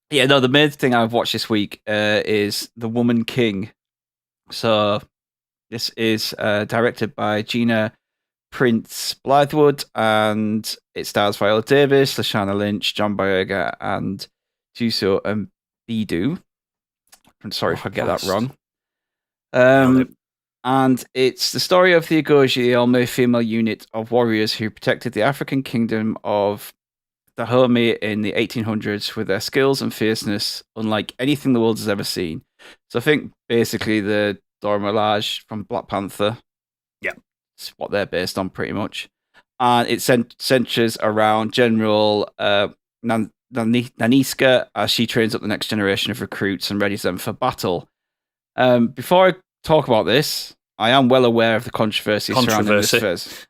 Yeah, no, the main thing I've watched this week is The Woman King. So this is directed by Gina Prince Blythewood, and it stars Viola Davis, Lashana Lynch, John Boyega, and Juso and Bidu. I'm sorry if I get that wrong. And it's the story of the Agoji, the all-male female unit of warriors who protected the African kingdom of Dahomey in the 1800s with their skills and fierceness unlike anything the world has ever seen. So I think basically the Dora Milaje from Black Panther. Yeah. It's what they're based on pretty much. And it centers around General Naniska as she trains up the next generation of recruits and readies them for battle. Before I talk about this, I am well aware of the controversy surrounding this first.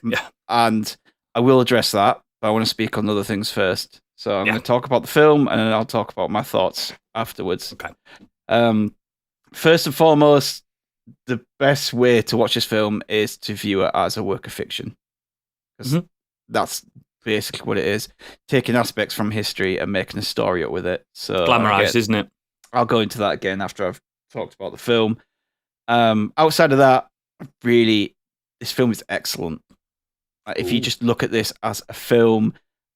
Yeah. And I will address that, but I want to speak on other things first. So I'm going to talk about the film, and then I'll talk about my thoughts afterwards. Okay. First and foremost, the best way to watch this film is to view it as a work of fiction. Because that's basically what it is. Taking aspects from history and making a story up with it. So glamorized, isn't it? I'll go into that again after I've talked about the film. Outside of that, really, this film is excellent. If you just look at this as a film,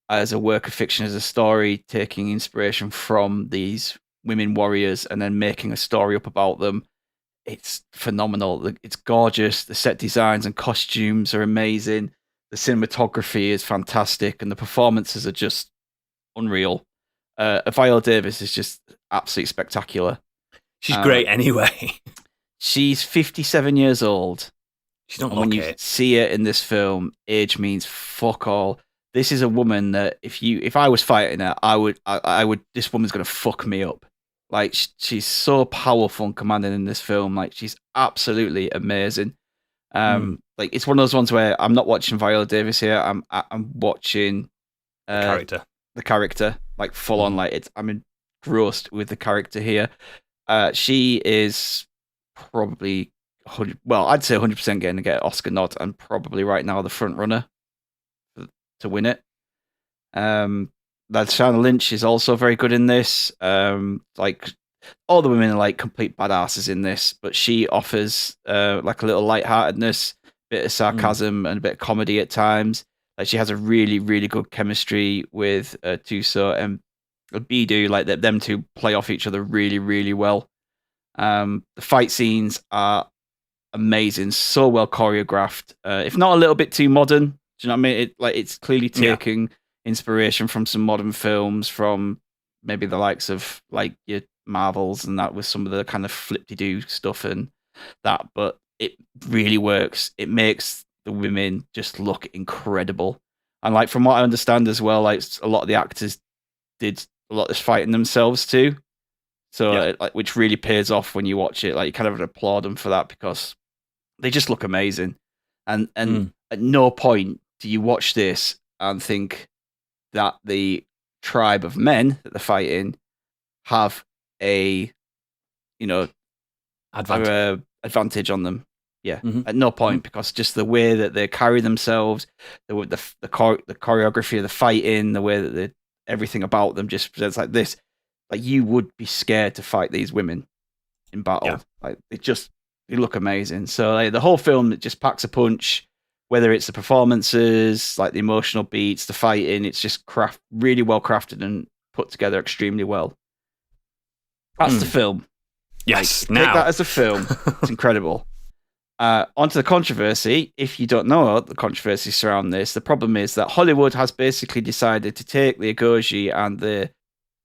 as a work of fiction, as a story, taking inspiration from these women warriors and then making a story up about them, it's phenomenal. It's gorgeous. The set designs and costumes are amazing. The cinematography is fantastic, and the performances are just unreal. Viola Davis is just absolutely spectacular. She's great anyway. She's 57 years old. She don't and when look you it. see it in this film, age means fuck all. This is a woman that if I was fighting her, I would. This woman's gonna fuck me up. Like she's so powerful and commanding in this film. Like she's absolutely amazing. Like it's one of those ones where I'm not watching Viola Davis here. I'm watching the character, like full on. Like I'm engrossed with the character here. She is probably I'd say 100% going to get an Oscar nod, and probably right now the front runner to win it. Lashana Lynch is also very good in this. Like all the women are like complete badasses in this, but she offers like a little lightheartedness, bit of sarcasm, and a bit of comedy at times. Like she has a really, really good chemistry with Tuso and Bidu. Like them two play off each other really, really well. The fight scenes are amazing, so well choreographed. If not a little bit too modern, do you know what I mean? It's clearly taking inspiration from some modern films, from maybe the likes of like your Marvels and that, with some of the kind of flip-de-doo stuff and that. But it really works. It makes the women just look incredible. And like from what I understand as well, like a lot of the actors did a lot of this fighting themselves too. So which really pays off when you watch it. Like you kind of applaud them for that, because they just look amazing. And at no point do you watch this and think that the tribe of men that they're fighting have a, advantage on them. Yeah, at no point, because just the way that they carry themselves, the choreography of the fighting, the way that everything about them just presents like this. Like you would be scared to fight these women in battle. Yeah. Like they look amazing. So like, the whole film, it just packs a punch. Whether it's the performances, like the emotional beats, the fighting, it's just really well crafted and put together extremely well. That's the film. Yes, take that as a film. It's incredible. Onto the controversy. If you don't know the controversy surrounding this, the problem is that Hollywood has basically decided to take the Agoji and the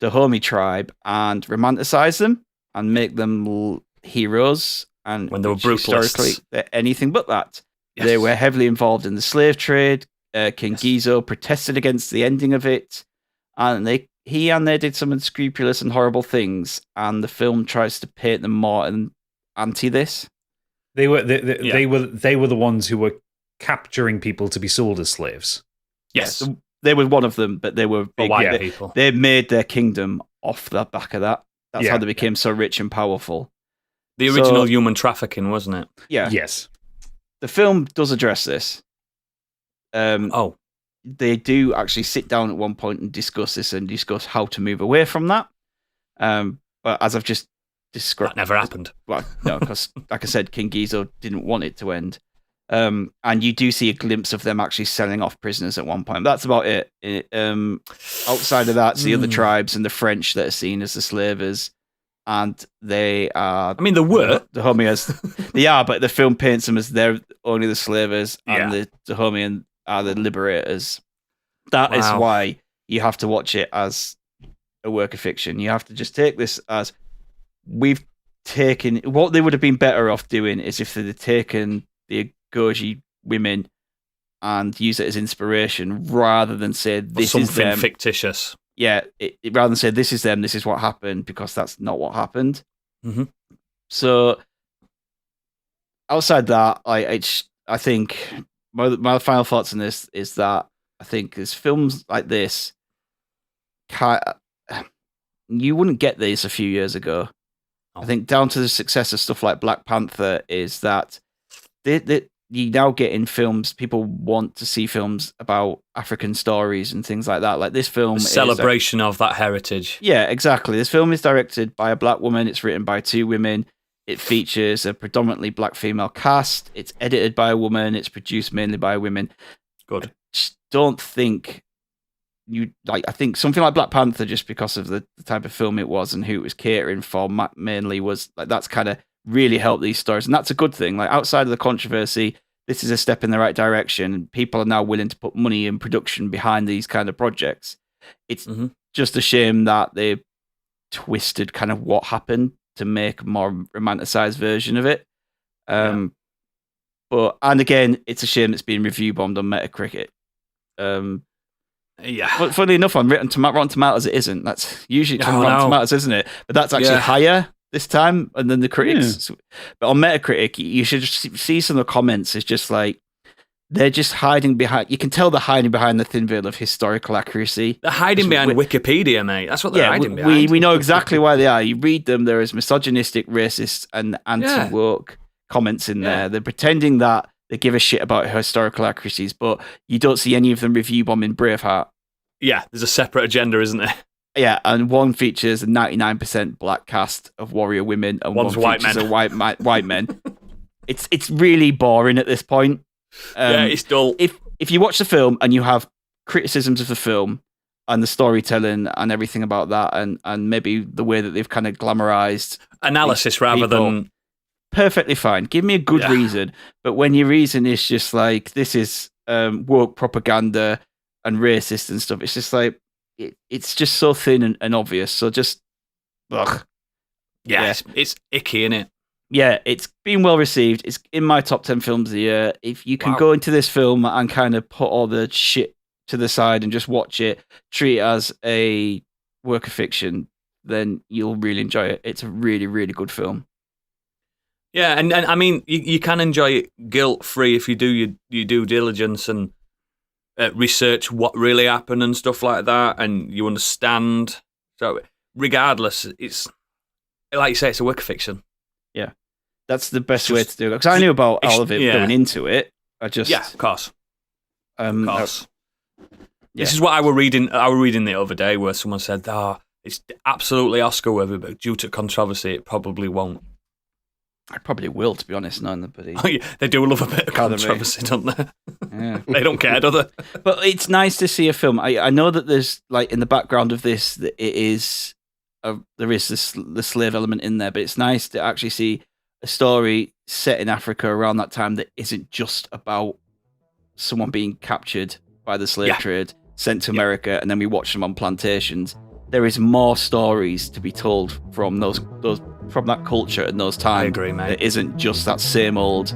Dahomey tribe and romanticize them and make them heroes. And when they were brutalists, they're anything but that. Yes. They were heavily involved in the slave trade. King Gizo protested against the ending of it, and they did some unscrupulous and horrible things. And the film tries to paint them more and anti this. They were the ones who were capturing people to be sold as slaves. Yes, they were one of them, but they were big. White people. They made their kingdom off the back of that. That's how they became so rich and powerful. The original human trafficking, wasn't it? Yeah. Yes. The film does address this. They do actually sit down at one point and discuss this and discuss how to move away from that. But as I've just described, that never happened. Well, no, because like I said, King Gizo didn't want it to end. And you do see a glimpse of them actually selling off prisoners at one point. That's about it. Outside of that, it's the other tribes and the French that are seen as the slavers, and they are. I mean, they were the Dahomians. They are, but the film paints them as they're only the slavers, and the Dahomian are the liberators. That is why you have to watch it as a work of fiction. You have to just take this as we've taken. What they would have been better off doing is if they'd have taken the Goji women and use it as inspiration rather than say this is them. Fictitious. Yeah, rather than say this is them, this is what happened, because that's not what happened. Mm-hmm. So outside that, I think my final thoughts on this is that I think there's films like this. You wouldn't get these a few years ago. I think down to the success of stuff like Black Panther is that you now get in films, people want to see films about African stories and things like that. Like this film is celebration of that heritage. Yeah, exactly. This film is directed by a black woman. It's written by two women. It features a predominantly black female cast. It's edited by a woman. It's produced mainly by women. Good. I just don't think I think something like Black Panther, just because of the type of film it was and who it was catering for, mainly was like that's kind of really helped these stories, and that's a good thing. Like outside of the controversy, this is a step in the right direction. People are now willing to put money and production behind these kind of projects. It's just a shame that they twisted kind of what happened to make a more romanticized version of it. And again, it's a shame it's being review bombed on Metacritic. But funny enough, on Rotten Tomatoes, it isn't. That's usually on Rotten Tomatoes, isn't it? But that's actually higher this time than the critics. Yeah. But on Metacritic, you should see some of the comments. It's just like they're just hiding behind. You can tell they're hiding behind the thin veil of historical accuracy. They're hiding behind Wikipedia, mate. That's what they're hiding behind. We know exactly why they are. You read them. There is misogynistic, racist, and anti-woke comments in there. They're pretending that they give a shit about historical accuracies, but you don't see any of them review bombing Braveheart. Yeah, there's a separate agenda, isn't there? Yeah, and one features a 99% black cast of warrior women, and one's one features white men. It's really boring at this point. It's dull. If you watch the film and you have criticisms of the film and the storytelling and everything about that, and maybe the way that they've kind of glamorized analysis rather than perfectly fine. Give me a good reason, but when your reason is just like this is woke propaganda and racist and stuff, it's just like it's just so thin and obvious. So just, ugh. Yeah. It's icky, isn't it? Yeah, it's been well received. It's in my top 10 films of the year. If you can go into this film and kind of put all the shit to the side and just watch it, treat it as a work of fiction, then you'll really enjoy it. It's a really, really good film. Yeah, and I mean, you can enjoy it guilt-free if you do your due diligence and research what really happened and stuff like that, and you understand. So regardless, it's like you say, it's a work of fiction. Yeah, that's the best way to do it. Because I knew about all of it going into it. Of course. Of course. This is what I were reading the other day, where someone said, it's absolutely Oscar-worthy, but due to controversy, it probably won't. I probably will, to be honest, knowing the they do love a bit of controversy, don't they? Yeah. They don't care, do they? But it's nice to see a film. I know that there's, like, in the background of this, that there is the slave element in there, but it's nice to actually see a story set in Africa around that time that isn't just about someone being captured by the slave trade, sent to America, and then we watch them on plantations. There is more stories to be told from those from that culture and those times. I agree, mate. It isn't just that same old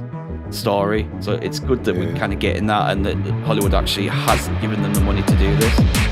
story. So it's good that we kind of get in that, and that Hollywood actually has given them the money to do this.